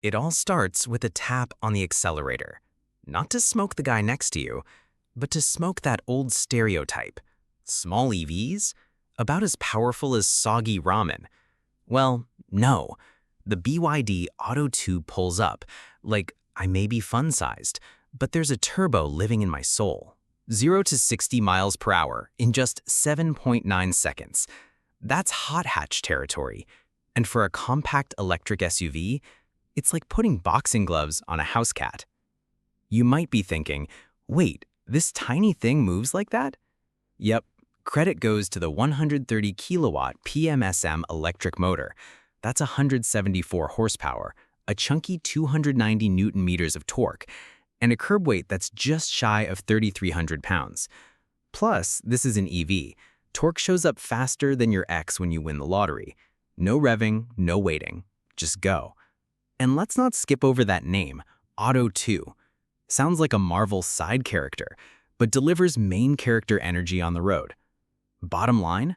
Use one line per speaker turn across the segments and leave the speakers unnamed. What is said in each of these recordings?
It all starts with a tap on the accelerator. Not to smoke the guy next to you, but to smoke that old stereotype. Small EVs? About as powerful as soggy ramen. Well, no. The BYD Atto 2 pulls up, like I may be fun-sized, but there's a turbo living in my soul. 0 to 60 miles per hour in just 7.9 seconds. That's hot hatch territory. And for a compact electric SUV, it's like putting boxing gloves on a house cat. You might be thinking, wait, this tiny thing moves like that? Yep, credit goes to the 130 kilowatt PMSM electric motor. That's 174 horsepower, a chunky 290 newton meters of torque, and a curb weight that's just shy of 3,300 pounds. Plus, this is an EV. Torque shows up faster than your ex when you win the lottery. No revving, no waiting. Just go. And let's not skip over that name, Atto 2. Sounds like a Marvel side character, but delivers main character energy on the road. Bottom line?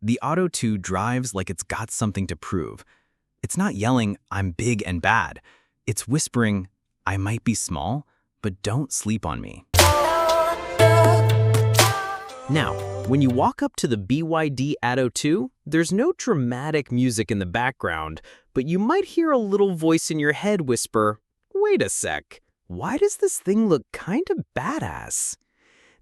The Atto 2 drives like it's got something to prove. It's not yelling, "I'm big and bad." It's whispering, "I might be small, but don't sleep on me." Now, when you walk up to the BYD Atto 2, there's no dramatic music in the background, but you might hear a little voice in your head whisper, "Wait a sec, why does this thing look kinda badass?"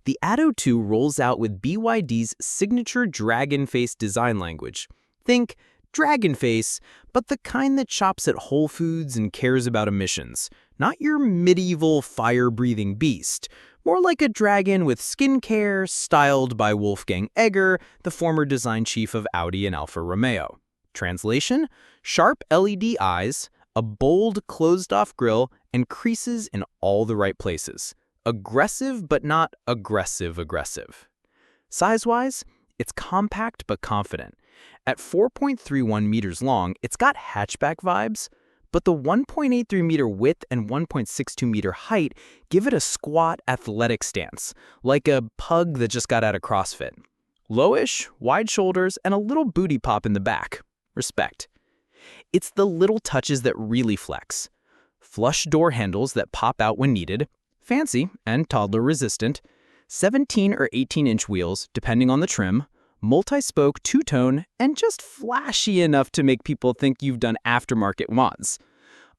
The Atto 2 rolls out with BYD's signature dragon face design language. Think dragon face, but the kind that shops at Whole Foods and cares about emissions. Not your medieval fire-breathing beast. More like a dragon with skincare, styled by Wolfgang Egger, the former design chief of Audi and Alfa Romeo. Translation? Sharp LED eyes, a bold, closed-off grille, and creases in all the right places. Aggressive, but not aggressive. Size-wise, it's compact but confident. At 4.31 meters long, it's got hatchback vibes, but the 1.83 meter width and 1.62 meter height give it a squat, athletic stance, like a pug that just got out of CrossFit. Lowish, wide shoulders, and a little booty pop in the back. Respect. It's the little touches that really flex. Flush door handles that pop out when needed, fancy and toddler-resistant, 17 or 18-inch wheels, depending on the trim, multi-spoke two-tone, and just flashy enough to make people think you've done aftermarket mods.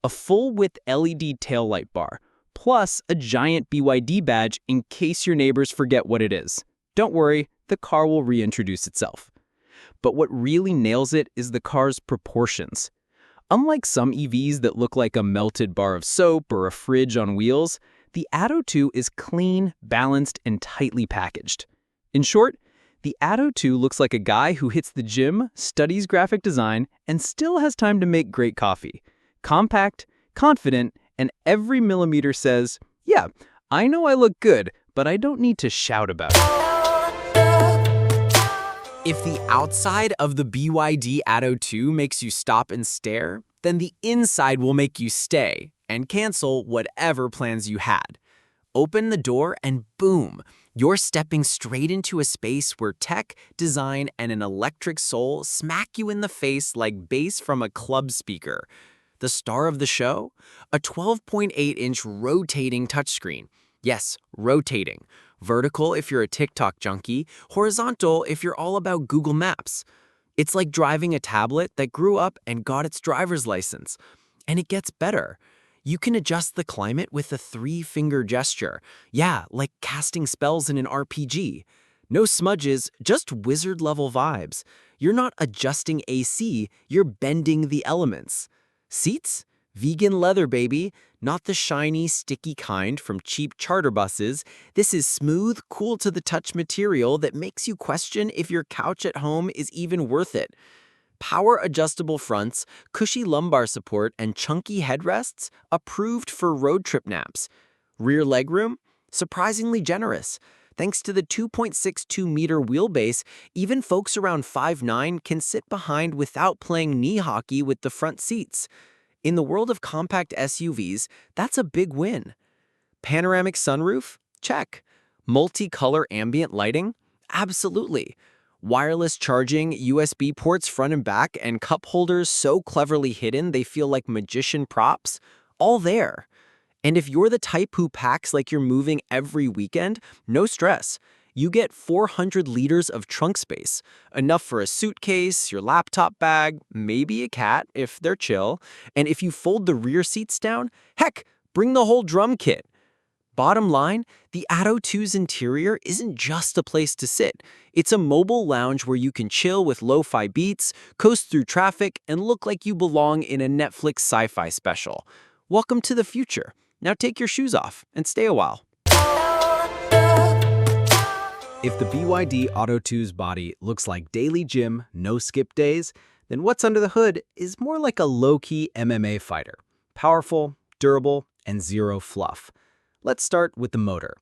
A full-width LED taillight bar, plus a giant BYD badge in case your neighbors forget what it is. Don't worry, the car will reintroduce itself. But what really nails it is the car's proportions. Unlike some EVs that look like a melted bar of soap or a fridge on wheels, the Atto 2 is clean, balanced, and tightly packaged. In short, the Atto 2 looks like a guy who hits the gym, studies graphic design, and still has time to make great coffee. Compact, confident, and every millimeter says, yeah, I know I look good, but I don't need to shout about it. If the outside of the BYD Atto 2 makes you stop and stare, then the inside will make you stay and cancel whatever plans you had. Open the door and boom, you're stepping straight into a space where tech, design, and an electric soul smack you in the face like bass from a club speaker. The star of the show? A 12.8-inch rotating touchscreen. Yes, rotating. Vertical if you're a TikTok junkie, horizontal if you're all about Google Maps. It's like driving a tablet that grew up and got its driver's license. And it gets better. You can adjust the climate with a 3-finger gesture. Yeah, like casting spells in an RPG. No smudges, just wizard-level vibes. You're not adjusting AC, you're bending the elements. Seats? Vegan leather, baby. Not the shiny, sticky kind from cheap charter buses. This is smooth, cool-to-the-touch material that makes you question if your couch at home is even worth it. Power-adjustable fronts, cushy lumbar support, and chunky headrests approved for road trip naps. Rear legroom? Surprisingly generous. Thanks to the 2.62-meter wheelbase, even folks around 5'9" can sit behind without playing knee hockey with the front seats. In the world of compact SUVs, that's a big win. Panoramic sunroof? Check. Multicolor ambient lighting? Absolutely. Wireless charging, USB ports front and back, and cup holders so cleverly hidden they feel like magician props, all there. And if you're the type who packs like you're moving every weekend, no stress. You get 400 liters of trunk space, enough for a suitcase, your laptop bag, maybe a cat if they're chill. And if you fold the rear seats down, heck, bring the whole drum kit. Bottom line, the Atto 2's interior isn't just a place to sit. It's a mobile lounge where you can chill with lo-fi beats, coast through traffic, and look like you belong in a Netflix sci-fi special. Welcome to the future. Now take your shoes off and stay a while. If the BYD Atto 2's body looks like daily gym, no skip days, then what's under the hood is more like a low-key MMA fighter. Powerful, durable, and zero fluff. Let's start with the motor.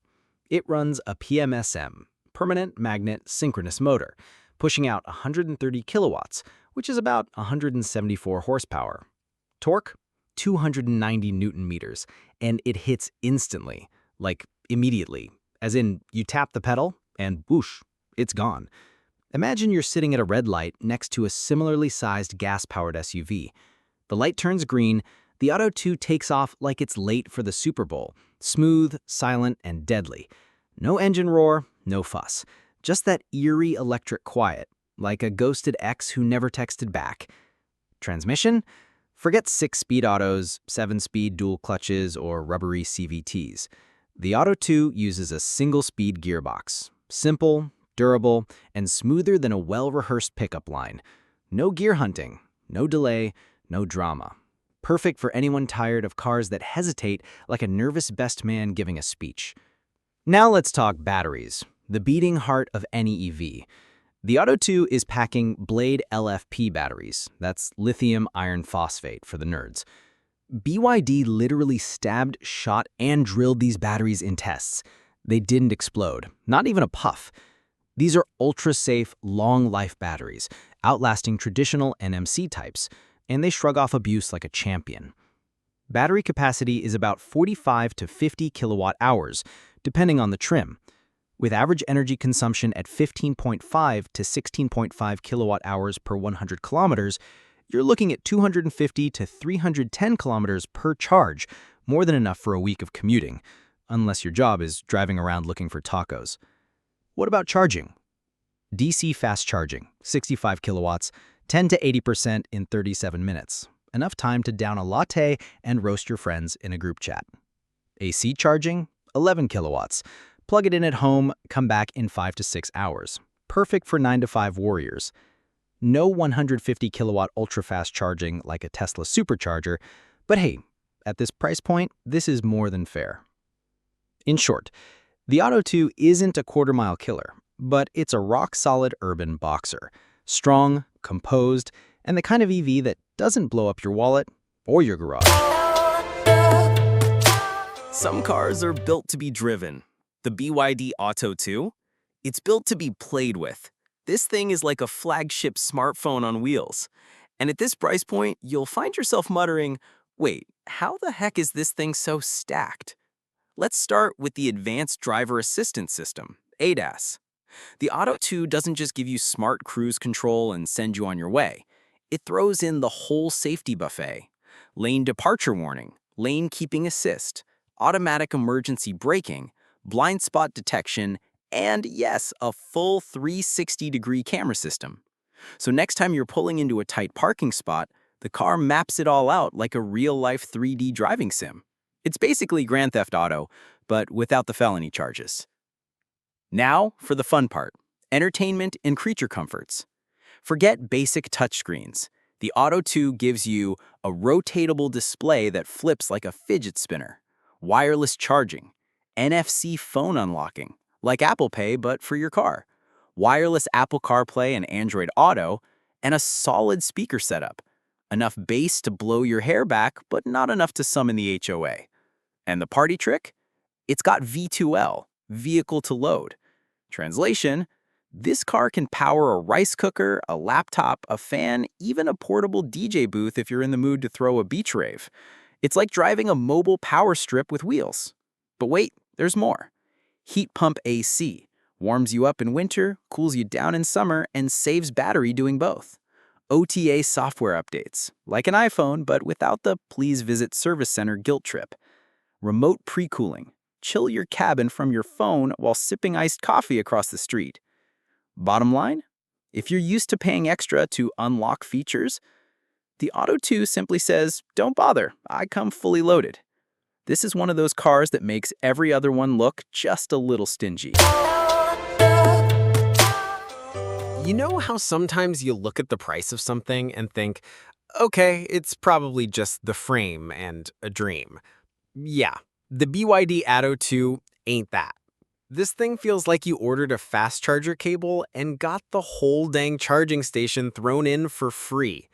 It runs a PMSM, permanent magnet synchronous motor, pushing out 130 kilowatts, which is about 174 horsepower. Torque, 290 newton meters, and it hits instantly, like immediately, as in you tap the pedal and whoosh, it's gone. Imagine you're sitting at a red light next to a similarly sized gas-powered SUV. The light turns green, the Atto 2 takes off like it's late for the Super Bowl, smooth, silent, and deadly. No engine roar, no fuss. Just that eerie electric quiet, like a ghosted ex who never texted back. Transmission? Forget 6-speed autos, 7-speed dual clutches, or rubbery CVTs. The Atto 2 uses a single-speed gearbox. Simple, durable, and smoother than a well-rehearsed pickup line. No gear hunting, no delay, no drama. Perfect for anyone tired of cars that hesitate like a nervous best man giving a speech. Now let's talk batteries, the beating heart of any EV. The Atto 2 is packing Blade LFP batteries. That's lithium iron phosphate for the nerds. BYD literally stabbed, shot, and drilled these batteries in tests. They didn't explode, not even a puff. These are ultra-safe, long-life batteries, outlasting traditional NMC types, and they shrug off abuse like a champion. Battery capacity is about 45 to 50 kilowatt hours, depending on the trim. With average energy consumption at 15.5 to 16.5 kilowatt hours per 100 kilometers, you're looking at 250 to 310 kilometers per charge, more than enough for a week of commuting, unless your job is driving around looking for tacos. What about charging? DC fast charging, 65 kilowatts, 10 to 80% in 37 minutes. Enough time to down a latte and roast your friends in a group chat. AC charging, 11 kilowatts. Plug it in at home, come back in 5 to 6 hours. Perfect for 9 to 5 warriors. No 150 kilowatt ultra-fast charging like a Tesla supercharger, but hey, at this price point, this is more than fair. In short, the Atto 2 isn't a quarter-mile killer, but it's a rock-solid urban boxer. Strong, composed, and the kind of EV that doesn't blow up your wallet or your garage. Some cars are built to be driven. The BYD Atto 2? It's built to be played with. This thing is like a flagship smartphone on wheels. And at this price point, you'll find yourself muttering, wait, how the heck is this thing so stacked? Let's start with the Advanced Driver Assistance System, ADAS. The Atto 2 doesn't just give you smart cruise control and send you on your way. It throws in the whole safety buffet. Lane departure warning, lane keeping assist, automatic emergency braking, blind spot detection, and yes, a full 360-degree camera system. So next time you're pulling into a tight parking spot, the car maps it all out like a real-life 3D driving sim. It's basically Grand Theft Auto, but without the felony charges. Now for the fun part, entertainment and creature comforts. Forget basic touchscreens. The Atto 2 gives you a rotatable display that flips like a fidget spinner, wireless charging, NFC phone unlocking, like Apple Pay but for your car, wireless Apple CarPlay and Android Auto, and a solid speaker setup. Enough bass to blow your hair back, but not enough to summon the HOA. And the party trick? It's got V2L, vehicle to load. Translation, this car can power a rice cooker, a laptop, a fan, even a portable DJ booth if you're in the mood to throw a beach rave. It's like driving a mobile power strip with wheels. But wait, there's more. Heat pump AC,
Warms you up in winter, cools you down in summer, and saves battery doing both. OTA software updates, like an iPhone, but without the please visit service center guilt trip. Remote pre-cooling. Chill your cabin from your phone while sipping iced coffee across the street. Bottom line, if you're used to paying extra to unlock features, the Atto 2 simply says, don't bother, I come fully loaded. This is one of those cars that makes every other one look just a little stingy.
You know how sometimes you look at the price of something and think, okay, it's probably just the frame and a dream. Yeah, the BYD Atto 2 ain't that. This thing feels like you ordered a fast charger cable and got the whole dang charging station thrown in for free.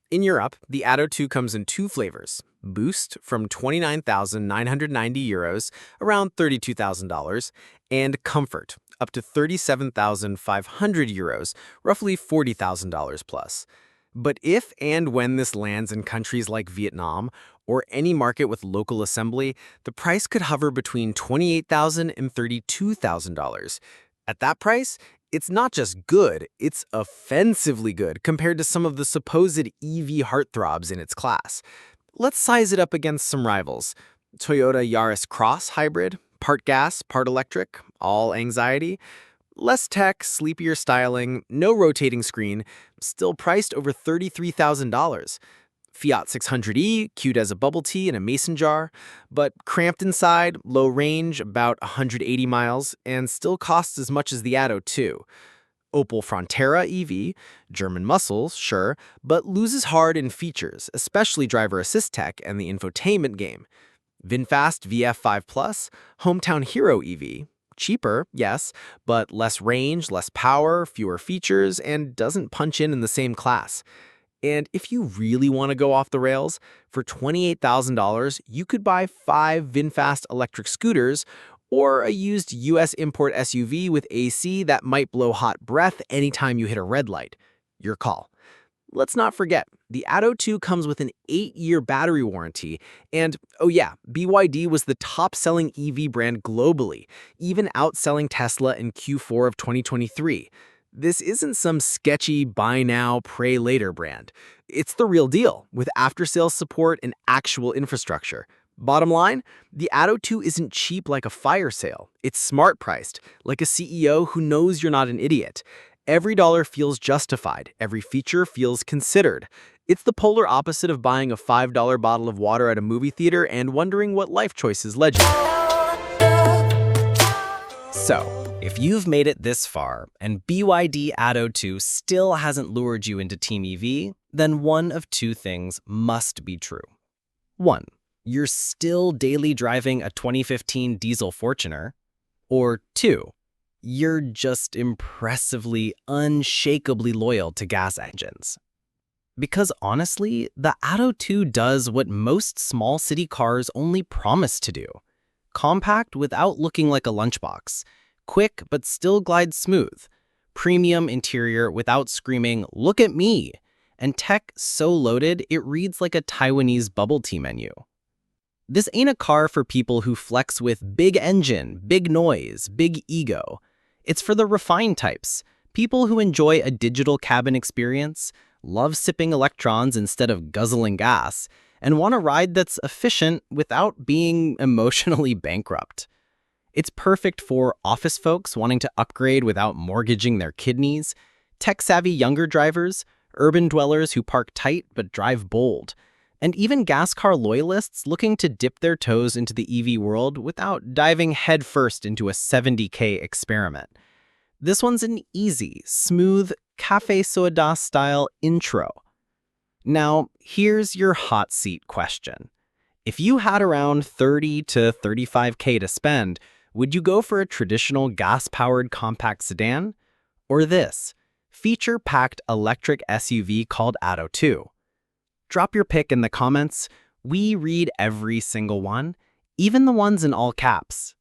In Europe, the Atto 2 comes in two flavors: Boost from 29,990 euros, around $32,000, and Comfort, up to 37,500 euros, roughly $40,000 plus. But if and when this lands in countries like Vietnam or any market with local assembly, the price could hover between $28,000 and $32,000. At that price, it's not just good, it's offensively good compared to some of the supposed EV heartthrobs in its class. Let's size it up against some rivals. Toyota Yaris Cross Hybrid, part gas, part electric, all anxiety. Less tech, sleepier styling, no rotating screen, still priced over $33,000. Fiat 600e, cute as a bubble tea in a mason jar, but cramped inside, low range, about 180 miles, and still costs as much as the Atto 2. Opel Frontera EV, German muscles, sure, but loses hard in features, especially driver assist tech and the infotainment game. VinFast VF5 Plus, hometown hero EV, cheaper, yes, but less range, less power, fewer features, and doesn't punch in the same class. And if you really want to go off the rails, for $28,000, you could buy 5 VinFast electric scooters or a used US import SUV with AC that might blow hot breath anytime you hit a red light. Your call. Let's not forget, the Atto 2 comes with an 8-year battery warranty, and oh yeah, BYD was the top-selling EV brand globally, even outselling Tesla in Q4 of 2023. This isn't some sketchy buy now, pray later brand. It's the real deal, with after-sales support and actual infrastructure. Bottom line, the Atto 2 isn't cheap like a fire sale. It's smart priced, like a CEO who knows you're not an idiot. Every dollar feels justified. Every feature feels considered. It's the polar opposite of buying a $5 bottle of water at a movie theater and wondering what life choices led you. So, if you've made it this far and BYD Atto 2 still hasn't lured you into Team EV, then one of two things must be true. 1. You're still daily driving a 2015 diesel Fortuner. Or 2. You're just impressively, unshakably loyal to gas engines. Because honestly, the Atto 2 does what most small city cars only promise to do. Compact without looking like a lunchbox. Quick but still glides smooth. Premium interior without screaming, "Look at me!" And tech so loaded it reads like a Taiwanese bubble tea menu. This ain't a car for people who flex with big engine, big noise, big ego. It's for the refined types, people who enjoy a digital cabin experience, love sipping electrons instead of guzzling gas, and want a ride that's efficient without being emotionally bankrupt. It's perfect for office folks wanting to upgrade without mortgaging their kidneys, tech-savvy younger drivers, urban dwellers who park tight but drive bold, and even gas car loyalists looking to dip their toes into the EV world without diving headfirst into a $70K experiment. This one's an easy, smooth, Café Soda-style intro. Now, here's your hot seat question. If you had around $30 to $35K to spend, would you go for a traditional gas-powered compact sedan? Or this, feature-packed electric SUV called Atto 2? Drop your pick in the comments. We read every single one, even the ones in all caps.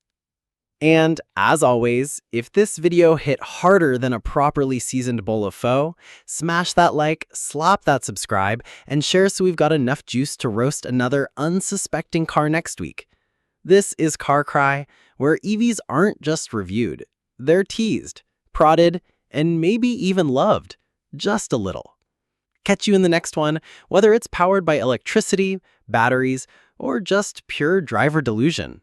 And as always, if this video hit harder than a properly seasoned bowl of pho, smash that like, slap that subscribe, and share so we've got enough juice to roast another unsuspecting car next week. This is Carcry, where EVs aren't just reviewed,
They're teased, prodded, and maybe even loved, just a little. Catch you in the next one, whether it's powered by electricity, batteries, or just pure driver delusion.